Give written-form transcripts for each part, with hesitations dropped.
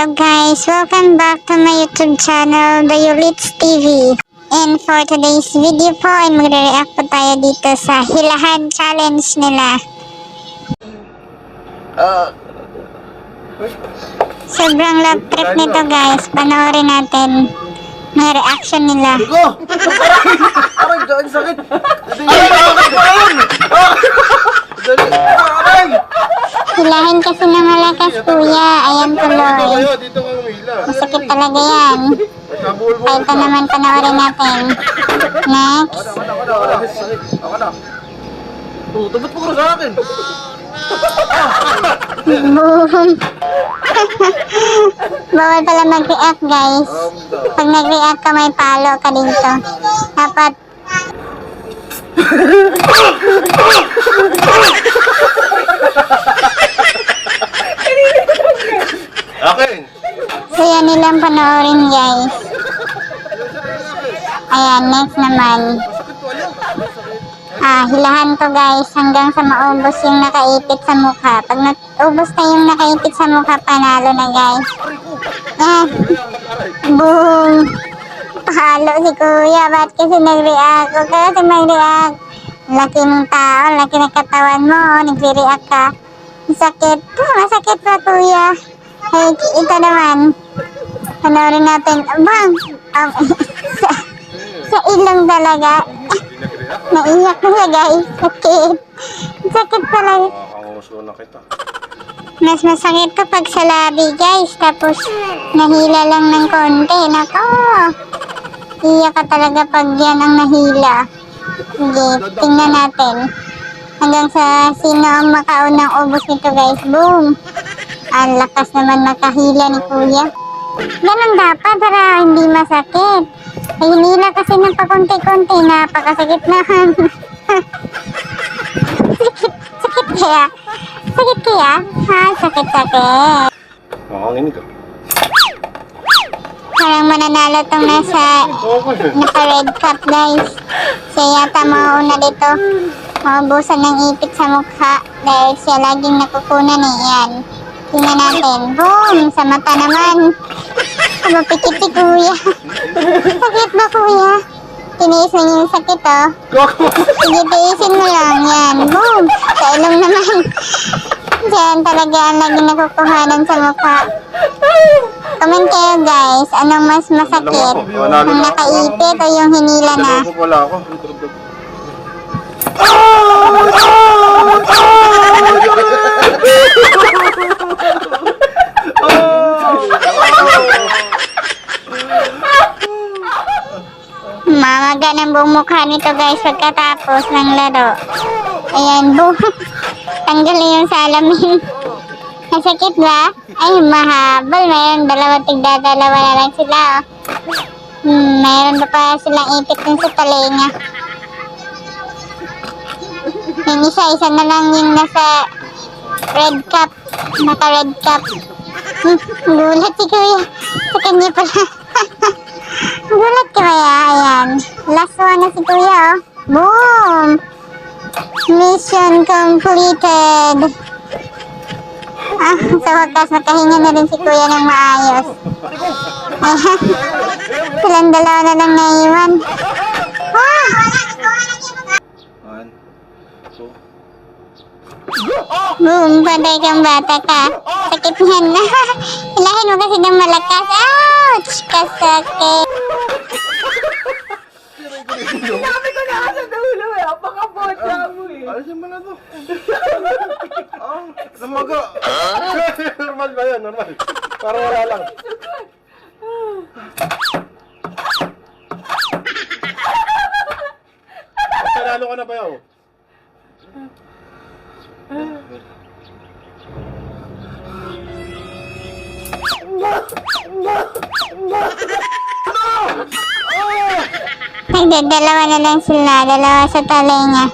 Hello guys, welcome back to my YouTube channel, The Yulits TV. And for today's video po ay magre-react po tayo dito sa Hilahan Challenge nila. Sobrang love trip nito guys, panoorin natin may reaction nila. Aray, daan sakit. Hilahin kasi na malakas kuya, ayan tuloy. Dito ka umila. Masakit talaga yan. Kaya ito naman panoorin natin. Next. Ako na. Tubot mo ko sa akin. Boom. Bawal pala mag-react guys. Pag nag-react ka may palo ka dito. Dapat Akin. so yan nilang panoorin guys. Ayan, next naman. Hilahan to guys hanggang sa maubos yung nakaipit sa mukha. Pag naubos na yung nakaipit sa mukha, panalo na guys. Boom! Pahalo si kuya. Ba't kasi nag-react? Huwag ka kasi mag-react. Laki mong tao, laki ng katawan mo. Nag-react ka. Masakit. Masakit pa kuya. Hey, ito naman. Panoorin natin. Bang! Sa ilong talaga. Naiyak na siya guys. Sakit. Sakit talaga. Nakakanguso na kita. Mas masakit kapag sa labi guys. Tapos nahila lang ng konti. Nako. Iyak ka talaga pag yan ang nahila. Sige, tingnan natin. Hanggang sa sino ang makaunang ubos nito guys. Boom. Ang lakas naman makahila ni kuya. Ganun dapat para hindi masakit. Ay, hinila kasi ng pakunti-kunti. Napakasakit na. Sakit kaya? Sakit kaya? Sakit-sakit. Makangin ka. Parang mananalo tong naka-red cup guys. Siya yata mauna dito. Maubusan ng ipit sa mukha. Dahil siya laging nakukunan eh. Yan. Tingnan natin. Boom! Sa mata naman. Mapikit si kuya. Sakit ba kuya? Tiniis na yung sakit oh. Sige, tiisin mo lang. Yan. Boom! Sa ilong naman. Diyan talaga ang laging nakukuhanan sa mukha. Comment kayo guys. Anong mas masakit? Ang nakaipit o yung hinila na? Wala ako. Mamaga ng buong mukha nito guys pagkatapos ng laro. Ayan, boom. Tanggal na yung salamin. Masakit ba? Ay, mahabol. Mayroon tigdadalawa na lang sila. Mayroon pa silang ipit dun sa talinga. Yung isa na lang yung nasa red cup. Naka-red cup. Gulat si kuya. Sa kanya pala. Gulat ka kaya? Ayan. Last one na si kuya oh. Boom! Mission completed. Sa wakas nakahinga na rin si kuya ng maayos. Ayan. Silang dalawa na lang naiwan. Boom, patay kang bata ka. Sakit yan na. Hilahin mo kasi ng malakas. Ouch! Kasakit. Sinabi ko na sa dulo eh. Apakapota mo eh. Alisin mo na to. Namaga. Normal ba yan? Normal. Para wala lang. Panalo ka na ba yaw? Nagdadalawa na lang sila. Dalawa sa talinga.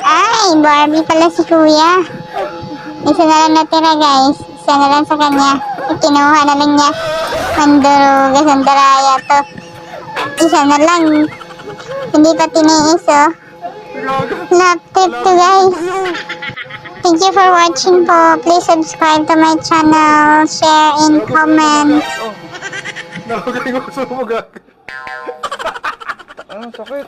Ay, Barbie pala si kuya. Isa na lang natira guys. Isa na lang sa kanya. Kinuha na lang niya. Manduruga, sandaraya to. Isa na lang. Hindi pa tiniis oh. Love trip to guys. Thank you for watching po. Please subscribe to my channel, share, and comment. Nakagaling ko sa mga. Ang sakit.